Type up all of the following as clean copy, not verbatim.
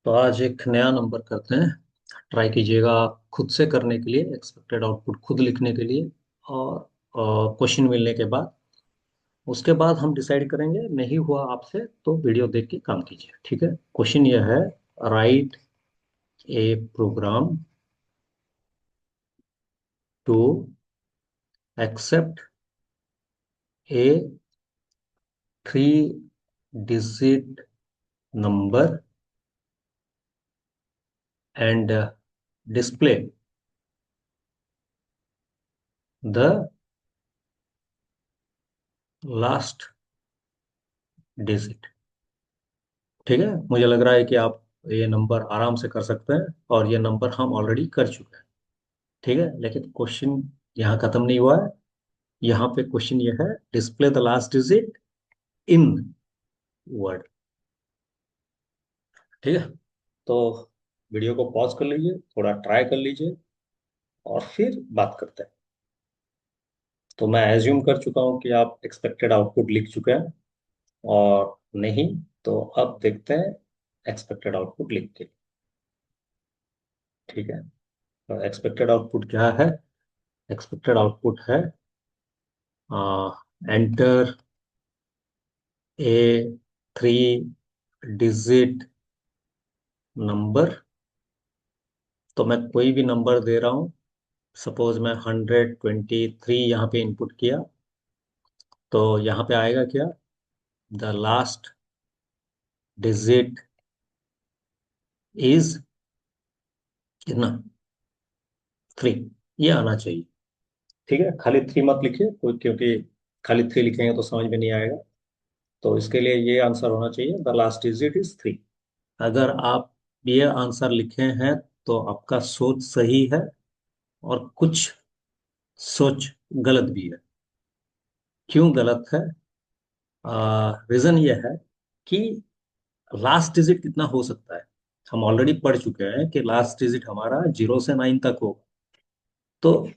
तो आज एक नया नंबर करते हैं। ट्राई कीजिएगा खुद से करने के लिए, एक्सपेक्टेड आउटपुट खुद लिखने के लिए। और क्वेश्चन मिलने के बाद उसके बाद हम डिसाइड करेंगे। नहीं हुआ आपसे तो वीडियो देख के काम कीजिए, ठीक है। क्वेश्चन यह है, write a program to accept a three digit number and display the last digit. ठीक है, मुझे लग रहा है कि आप ये नंबर आराम से कर सकते हैं और ये नंबर हम ऑलरेडी कर चुके हैं। ठीक है, लेकिन क्वेश्चन यहाँ खत्म नहीं हुआ है। यहाँ पे क्वेश्चन ये है, display the last digit in word. ठीक है, तो वीडियो को पॉज कर लीजिए, थोड़ा ट्राई कर लीजिए और फिर बात करते हैं। तो मैं एज्यूम कर चुका हूँ कि आप एक्सपेक्टेड आउटपुट लिख चुके हैं, और नहीं तो अब देखते हैं एक्सपेक्टेड आउटपुट लिख के। ठीक है, तो एक्सपेक्टेड आउटपुट क्या है? एक्सपेक्टेड आउटपुट है, enter a three digit number. तो मैं कोई भी नंबर दे रहा हूँ। सपोज मैं 123 यहाँ पे इनपुट किया, तो यहाँ पे आएगा क्या? द लास्ट डिजिट इज कितना? 3। ये आना चाहिए। ठीक है, खाली 3 मत लिखिए कोई, क्योंकि खाली 3 लिखेंगे तो समझ में नहीं आएगा। तो इसके लिए ये आंसर होना चाहिए, द लास्ट डिजिट इज 3। अगर आप ये आंसर लिखे हैं तो आपका सोच सही है, और कुछ सोच गलत भी है। क्यों गलत है? रीजन ये है कि लास्ट डिजिट कितना हो सकता है। हम ऑलरेडी पढ़ चुके हैं कि लास्ट डिजिट हमारा 0 से 9 तक होगा। तो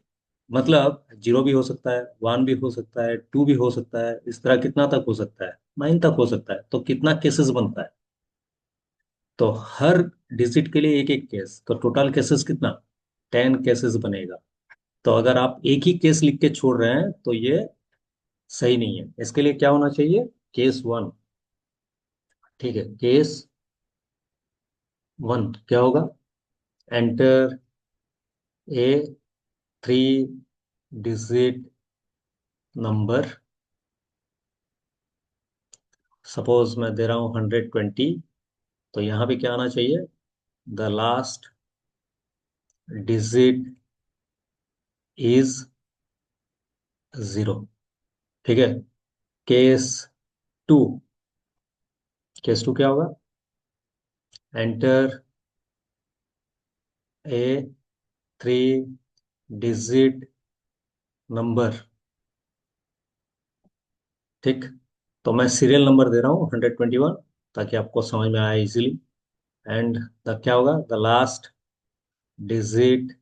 मतलब 0 भी हो सकता है, 1 भी हो सकता है, 2 भी हो सकता है। इस तरह कितना तक हो सकता है? 9 तक हो सकता है। तो कितना केसेस बनता है? तो हर डिजिट के लिए एक एक केस, तो टोटल केसेस कितना? 10 केसेस बनेगा। तो अगर आप एक ही केस लिख के छोड़ रहे हैं तो ये सही नहीं है। इसके लिए क्या होना चाहिए? केस 1। ठीक है, केस 1 क्या होगा? Enter a three digit number. Suppose मैं दे रहा हूँ 120, तो यहाँ पे क्या आना चाहिए? The last digit is 0। ठीक है, केस 2। केस 2 क्या होगा? Enter a three digit number. ठीक, तो मैं सीरियल नंबर दे रहा हूँ 121, ताकि आपको समझ में आए इजीली। एंड द क्या होगा? The last digit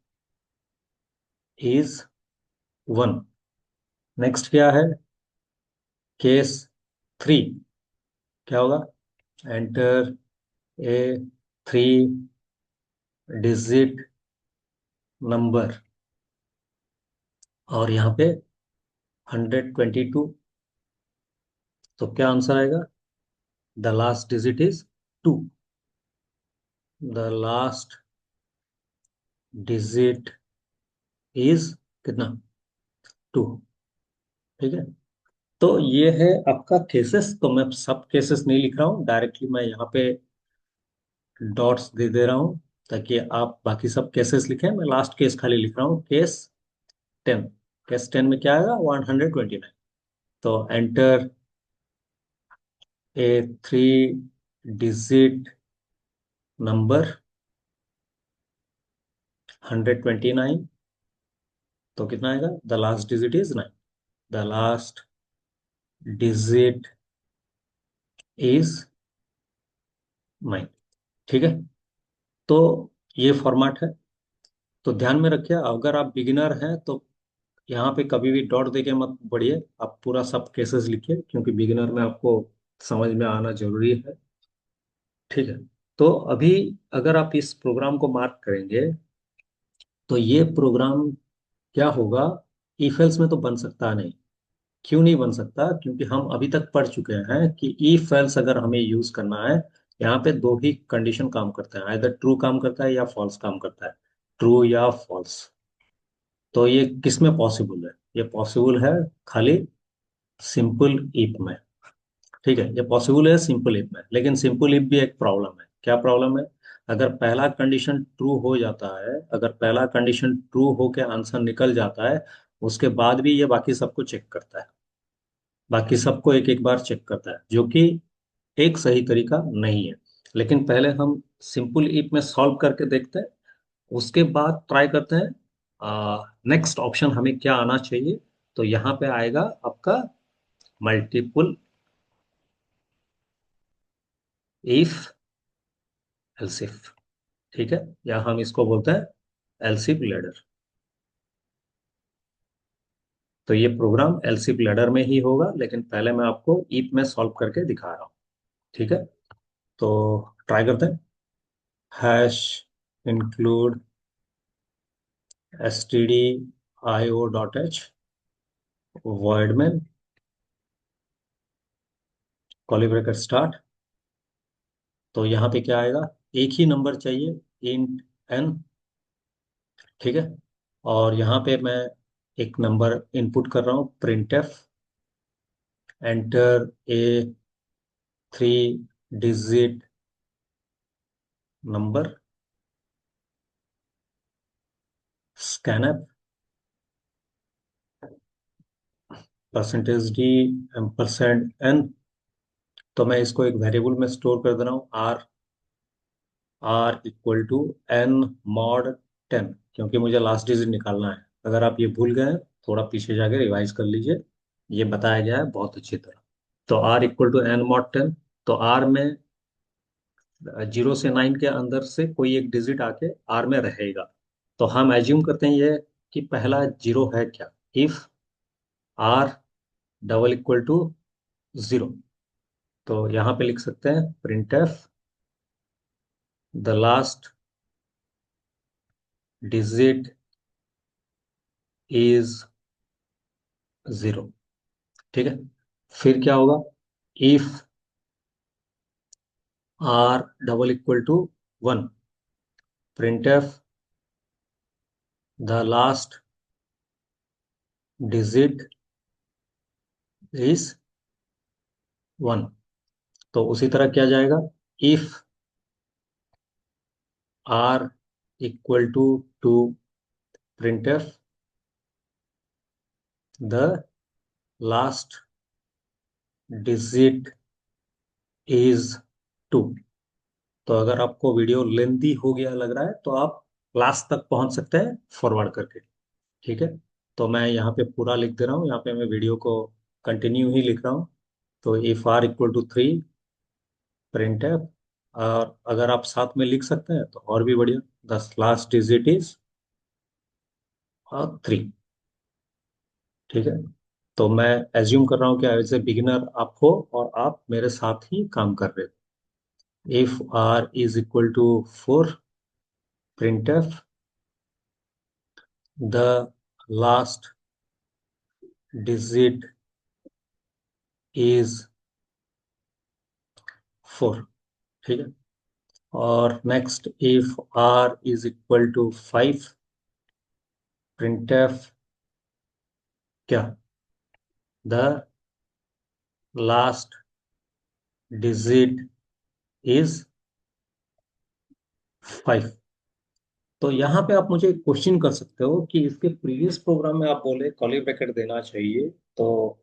is 1। Next क्या है? केस 3 क्या होगा? Enter a three digit number. और यहाँ पे 122। तो क्या आंसर आएगा? The last digit is 2। The last digit is कितना? 2। ठीक है, तो ये है आपका केसेस। तो मैं सब केसेस नहीं लिख रहा हूँ डायरेक्टली, मैं यहाँ पे डॉट्स दे रहा हूँ ताकि आप बाकी सब केसेस लिखें। मैं लास्ट केस खाली लिख रहा हूँ, केस 10। केस 10 में क्या आएगा? 129। तो enter a three digit number 129। तो कितना आएगा? The last digit is 9। The last digit is 9। ठीक है, तो ये फॉर्मेट है। तो ध्यान में रखिए, अगर आप बिगिनर हैं तो यहाँ पे कभी भी डॉट देके मत पढ़िए। आप पूरा सब केसेस लिखिए, क्योंकि बिगिनर में आपको समझ में आना जरूरी है। ठीक है, तो अभी अगर आप इस प्रोग्राम को मार्क करेंगे तो ये प्रोग्राम क्या होगा, इफ एल्स में तो बन सकता नहीं। क्यों नहीं बन सकता? क्योंकि हम अभी तक पढ़ चुके हैं कि इफ एल्स अगर हमें यूज करना है, यहाँ पे दो ही कंडीशन काम करता है, आइदर ट्रू काम करता है या फॉल्स काम करता है, ट्रू या फॉल्स। तो ये किस में पॉसिबल है? ये पॉसिबल है खाली सिंपल इफ में। ठीक है, ये पॉसिबल है सिंपल इफ में, लेकिन सिंपल इफ भी एक प्रॉब्लम है। क्या प्रॉब्लम है? अगर पहला कंडीशन ट्रू हो जाता है, अगर पहला कंडीशन ट्रू होके आंसर निकल जाता है, उसके बाद भी ये बाकी सबको चेक करता है, बाकी सबको एक एक बार चेक करता है, जो कि एक सही तरीका नहीं है। लेकिन पहले हम सिंपल इफ में सॉल्व करके देखते हैं, उसके बाद ट्राई करते हैं नेक्स्ट ऑप्शन हमें क्या आना चाहिए। तो यहाँ पे आएगा आपका मल्टीपल इफ एल्सिफ। ठीक है, या हम इसको बोलते हैं एलसीफ लैडर। तो ये प्रोग्राम एलसीफ लैडर में ही होगा, लेकिन पहले मैं आपको ईप में सॉल्व करके दिखा रहा हूँ। ठीक है, तो ट्राई करते हैं। हैश इंक्लूड stdio.h void में कर्ली ब्रैकेट स्टार्ट। तो यहाँ पे क्या आएगा? एक ही नंबर चाहिए, इंट n। ठीक है, और यहाँ पे मैं एक नंबर इनपुट कर रहा हूँ, print F, enter a 3 digit number, scanf, %d %n। तो मैं इसको एक वेरिएबल में स्टोर कर दे रहा हूँ, r=n mod 10, क्योंकि मुझे लास्ट डिजिट निकालना है। अगर आप ये भूल गए हैं, थोड़ा पीछे जाके रिवाइज कर लीजिए, ये बताया गया है बहुत अच्छी तरह। तो r=n mod 10। तो r में 0 से 9 के अंदर से कोई एक डिजिट आके r में रहेगा। तो हम एज्यूम करते हैं ये कि पहला जीरो है क्या, इफ r=0। तो यहाँ पे लिख सकते हैं print F the last digit is 0। ठीक है, फिर क्या होगा? If r=1, print F the last digit is 1। तो उसी तरह क्या जाएगा? If r=2, print F the last digit is 2। तो अगर आपको वीडियो लेंदी हो गया लग रहा है, तो आप लास्ट तक पहुंच सकते हैं फॉरवर्ड करके। ठीक है, तो मैं यहाँ पे पूरा लिख दे रहा हूँ, यहाँ पे मैं वीडियो को कंटिन्यू ही लिख रहा हूँ। तो इफ r=3, प्रिंट है। और अगर आप साथ में लिख सकते हैं तो और भी बढ़िया, द लास्ट डिजिट इज 3। ठीक है, तो मैं एज्यूम कर रहा हूँ कि एज ए बिगिनर आप हो और आप मेरे साथ ही काम कर रहे हो। If r=4, print F the last digit is 4। ठीक है, और next if r=5, print F क्या, द लास्ट डिजिट इज 5। तो यहाँ पे आप मुझे क्वेश्चन कर सकते हो कि इसके प्रीवियस प्रोग्राम में आप बोले कर्ली ब्रैकेट देना चाहिए, तो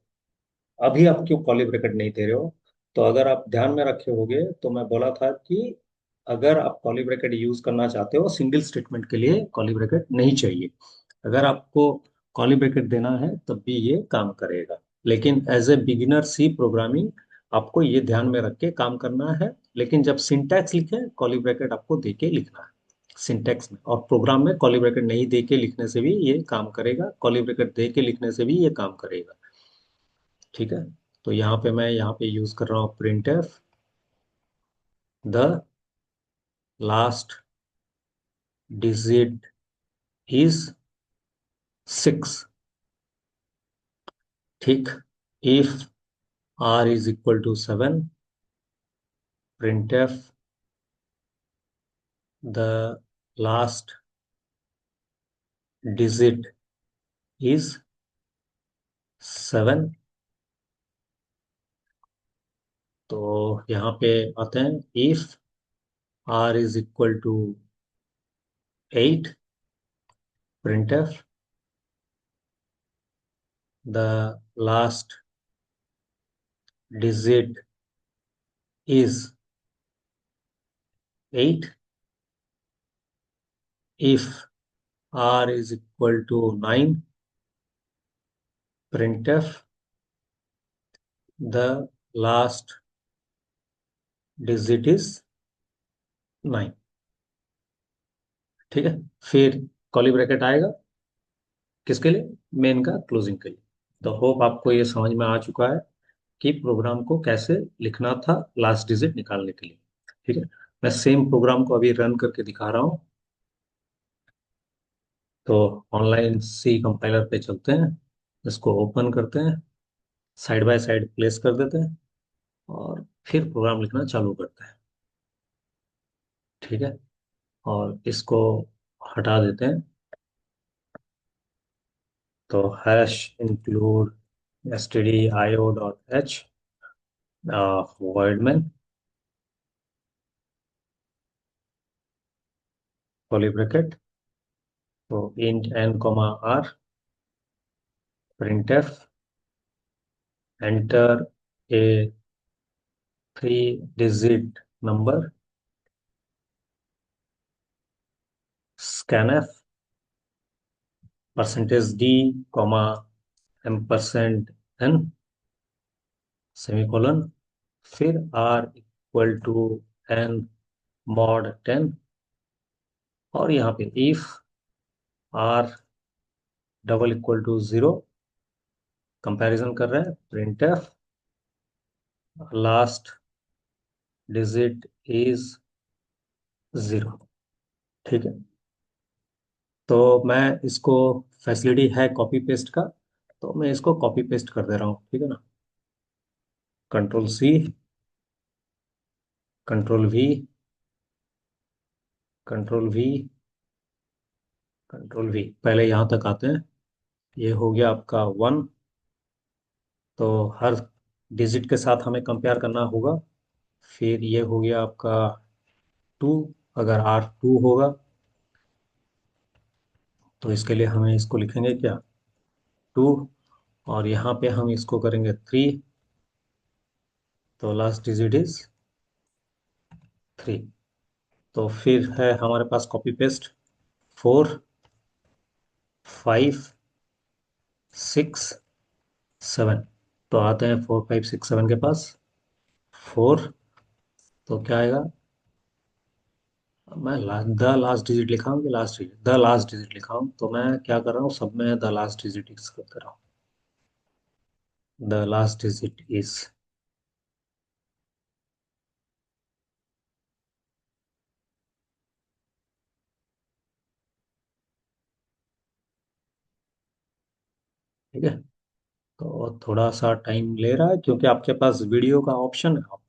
अभी आप क्यों कर्ली ब्रैकेट नहीं दे रहे हो? तो अगर आप ध्यान में रखे होगे तो मैं बोला था कि अगर आप कर्ली ब्रैकेट यूज करना चाहते हो सिंगल स्टेटमेंट के लिए, कर्ली ब्रैकेट नहीं चाहिए। अगर आपको कर्ली ब्रैकेट देना है तब भी ये काम करेगा, लेकिन as a beginner C programming आपको ये ध्यान में रख के काम करना है। लेकिन जब सिंटैक्स लिखे, कर्ली ब्रैकेट आपको दे के लिखना है सिंटैक्स में, और प्रोग्राम में कर्ली ब्रैकेट नहीं दे के लिखने से भी ये काम करेगा, कर्ली ब्रैकेट दे के लिखने से भी ये काम करेगा। ठीक है, तो यहाँ पे मैं यहाँ पे यूज कर रहा हूँ printf the last digit is 6। ठीक। If r is equal to 7, printf the last digit is 7। तो यहाँ पे आते हैं, if r is equal to 8, printf the last digit is 8. If r is equal to 9, printf the last digit is 9। ठीक है। फिर curly bracket आएगा किसके लिए? मेन का क्लोजिंग के लिए। तो होप आपको ये समझ में आ चुका है कि प्रोग्राम को कैसे लिखना था लास्ट डिजिट निकालने के लिए। ठीक है। मैं सेम प्रोग्राम को अभी रन करके दिखा रहा हूँ। तो ऑनलाइन सी कंपाइलर पे चलते हैं, इसको ओपन करते हैं, साइड बाय साइड प्लेस कर देते हैं और फिर प्रोग्राम लिखना चालू करते हैं। ठीक है। और इसको हटा देते हैं। तो हैश इंक्लूड stdio.h void में कर्ली ब्रैकेट, तो int n comma r, printf enter a 3 digit number, scanf %d comma ampersand n semicolon, फिर r equal to n mod 10, और यहाँ पे if r double equal to 0, comparison कर रहे हैं, printf last digit is 0। ठीक है। तो मैं इसको, फैसिलिटी है कॉपी पेस्ट का, तो मैं इसको कॉपी पेस्ट कर दे रहा हूँ। ठीक है ना। Control C, control V, control V, control V, पहले यहाँ तक आते हैं। ये हो गया आपका 1। तो हर डिजिट के साथ हमें कंपेयर करना होगा। फिर ये हो गया आपका 2, अगर R2 होगा तो इसके लिए हमें इसको लिखेंगे क्या, 2। और यहाँ पे हम इसको करेंगे 3, तो लास्ट डिजिट इज 3। तो फिर है हमारे पास कॉपी पेस्ट, 4, 5, 6, 7। तो आते हैं 4, 5, 6, 7 के पास। 4, तो क्या आएगा, मैं द लास्ट डिजिट लिखा हूँ कि last digit, the last digit लिखा हूँ, तो मैं क्या कर रहा हूँ, सब में द लास्ट डिजिट इज कर दे रहा हूँ। द लास्ट डिजिट इज, ठीक है। तो थोड़ा सा टाइम ले रहा है क्योंकि आपके पास वीडियो का ऑप्शन है, आप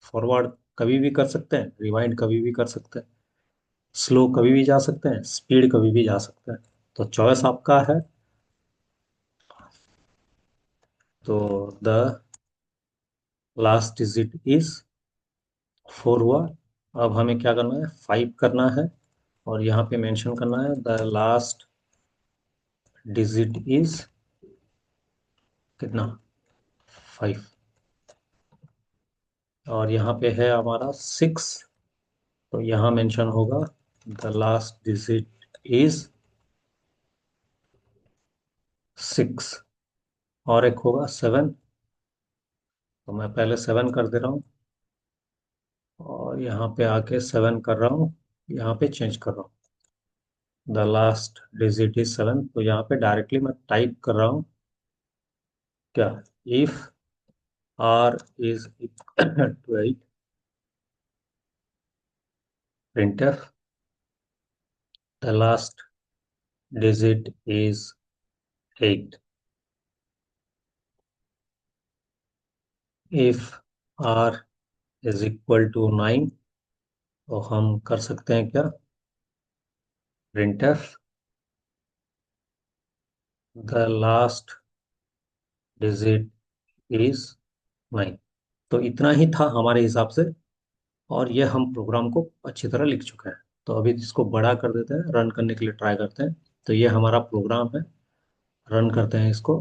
फॉरवर्ड कभी भी कर सकते हैं, रिवाइंड कभी भी कर सकते हैं, स्लो कभी भी जा सकते हैं, स्पीड कभी भी जा सकते हैं। तो चॉइस आपका है। तो द लास्ट डिजिट इज 4 हुआ। अब हमें क्या करना है, 5 करना है, और यहाँ पे मेंशन करना है द लास्ट डिजिट इज कितना, 5। और यहाँ पे है हमारा 6, तो यहाँ मेंशन होगा द लास्ट डिजिट इज 6। और एक होगा 7, तो मैं पहले 7 कर दे रहा हूँ और यहाँ पे आके 7 कर रहा हूँ, यहाँ पे चेंज कर रहा हूँ, द लास्ट डिजिट इज 7। तो यहाँ पे डायरेक्टली मैं टाइप कर रहा हूँ क्या, if r is equal to 8, printf the last digit is 8 if r is equal to 9 तो हम कर सकते हैं क्या, printf the last digit is 9। तो इतना ही था हमारे हिसाब से, और ये हम प्रोग्राम को अच्छी तरह लिख चुके हैं। तो अभी इसको बड़ा कर देते हैं, रन करने के लिए ट्राई करते हैं। तो ये हमारा प्रोग्राम है, रन करते हैं इसको।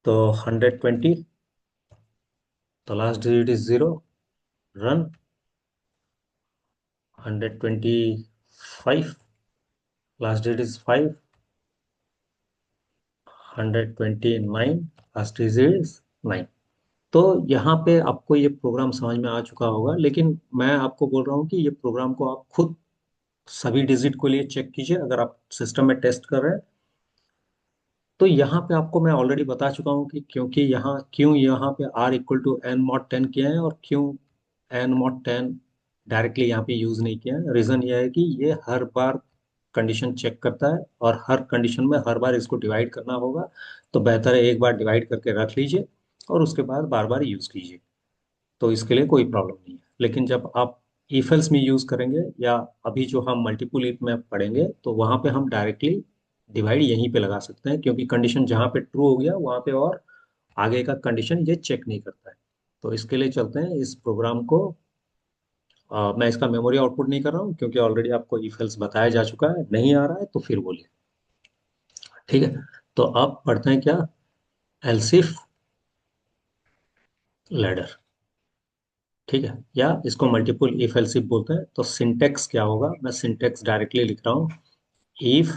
तो 120 the last digit is 0, run. 125 last digit is 5, 129 last digit is 9। तो यहाँ पे आपको ये प्रोग्राम समझ में आ चुका होगा, लेकिन मैं आपको बोल रहा हूँ कि ये प्रोग्राम को आप खुद सभी डिजिट को लिए चेक कीजिए अगर आप सिस्टम में टेस्ट कर रहे हैं। तो यहाँ पे आपको मैं ऑलरेडी बता चुका हूँ कि क्यों यहाँ पे r equal to n mod 10 किया है, और क्यों एन मॉड 10 डायरेक्टली यहाँ पे यूज नहीं किया है। रीजन ये है कि ये हर बार कंडीशन चेक करता है, और हर कंडीशन में हर बार इसको डिवाइड करना होगा। तो बेहतर है एक बार डिवाइड करके रख लीजिए और उसके बाद बार बार यूज कीजिए। तो इसके लिए कोई प्रॉब्लम नहीं है। लेकिन जब आप इफ एल्स में यूज करेंगे, या अभी जो हम मल्टीपल इफ में पढ़ेंगे, तो वहां पे हम डायरेक्टली डिवाइड यहीं पे लगा सकते हैं, क्योंकि कंडीशन जहां पे ट्रू हो गया वहां पे और आगे का कंडीशन ये चेक नहीं करता है। तो इसके लिए चलते हैं इस प्रोग्राम को। मैं इसका मेमोरी आउटपुट नहीं कर रहा हूँ, क्योंकि ऑलरेडी आपको इफ एल्स बताया जा चुका है। नहीं आ रहा है तो फिर बोलिए। ठीक है, तो अब पढ़ते हैं क्या, एल्सिफ लैडर। ठीक है, या इसको मल्टीपल इफ एल्सिफ बोलते हैं। तो सिंटेक्स क्या होगा, मैं सिंटेक्स डायरेक्टली लिख रहा हूँ। इफ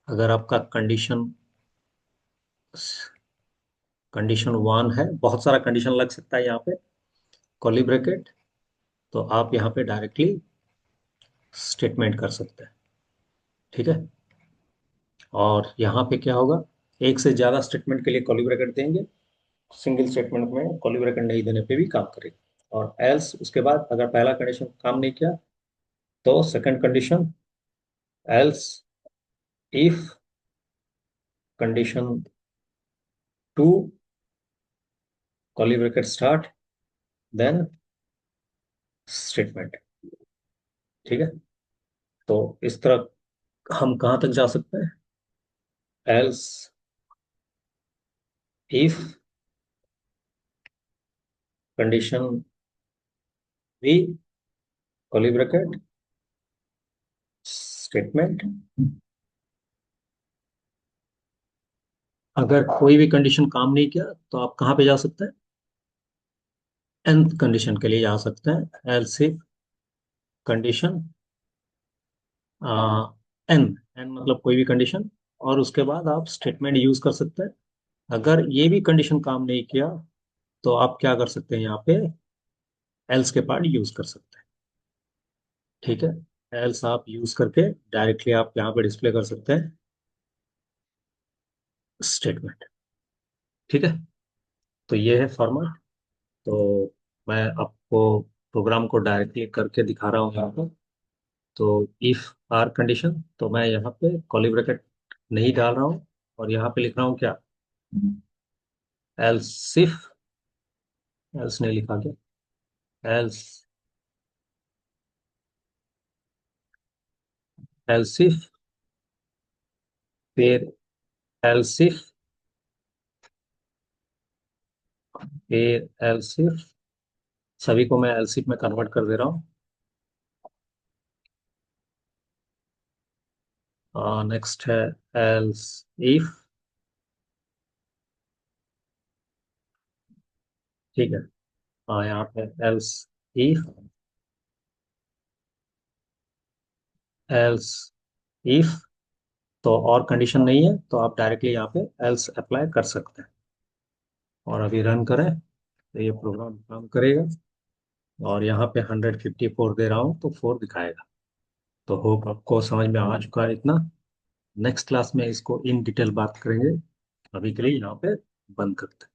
अगर आपका कंडीशन कंडीशन 1 है, बहुत सारा कंडीशन लग सकता है यहाँ पे, कर्ली ब्रैकेट, तो आप यहाँ पे डायरेक्टली स्टेटमेंट कर सकते हैं। ठीक है, और यहाँ पे क्या होगा, एक से ज्यादा स्टेटमेंट के लिए कर्ली ब्रैकेट देंगे, सिंगल स्टेटमेंट में कर्ली ब्रैकेट नहीं देने पे भी काम करेगा। और एल्स उसके बाद अगर पहला कंडीशन काम नहीं किया तो second condition, else if condition 2 curly bracket start then statement. ठीक है, तो इस तरह हम कहाँ तक जा सकते हैं, else if condition b curly bracket statement. अगर कोई भी कंडीशन काम नहीं किया तो आप कहाँ पे जा सकते हैं, nth कंडीशन के लिए जा सकते हैं, else if condition n, n मतलब कोई भी कंडीशन, और उसके बाद आप स्टेटमेंट यूज कर सकते हैं। अगर ये भी कंडीशन काम नहीं किया तो आप क्या कर सकते हैं, यहाँ पे एल्स के पार्ट यूज कर सकते हैं। ठीक है, एल्स आप यूज करके डायरेक्टली आप यहाँ पे डिस्प्ले कर सकते हैं स्टेटमेंट। ठीक है, तो ये है फॉर्मेट। तो मैं आपको प्रोग्राम को डायरेक्टली करके दिखा रहा हूँ यहाँ पर। तो इफ आर कंडीशन, तो मैं यहाँ पे कर्ली ब्रैकेट नहीं डाल रहा हूँ, और यहाँ पे लिख रहा हूँ क्या, एल्स इफ, एल्स नहीं लिखा क्या, एल्स एल्स इफ, फिर एल्स इफ, फिर एल्स इफ, सभी को मैं एल्स इफ में कन्वर्ट कर दे रहा हूँ। नेक्स्ट है एल्स इफ। ठीक है, यहाँ पे एल्स इफ, एल्स इफ, तो और कंडीशन नहीं है तो आप डायरेक्टली यहाँ पे एल्स अप्लाई कर सकते हैं। और अभी रन करें तो ये प्रोग्राम काम करेगा, और यहाँ पे 154 दे रहा हूँ तो 4 दिखाएगा। तो होप आपको समझ में आ चुका है इतना। नेक्स्ट क्लास में इसको इन डिटेल बात करेंगे। अभी के लिए यहाँ पे बंद करते हैं।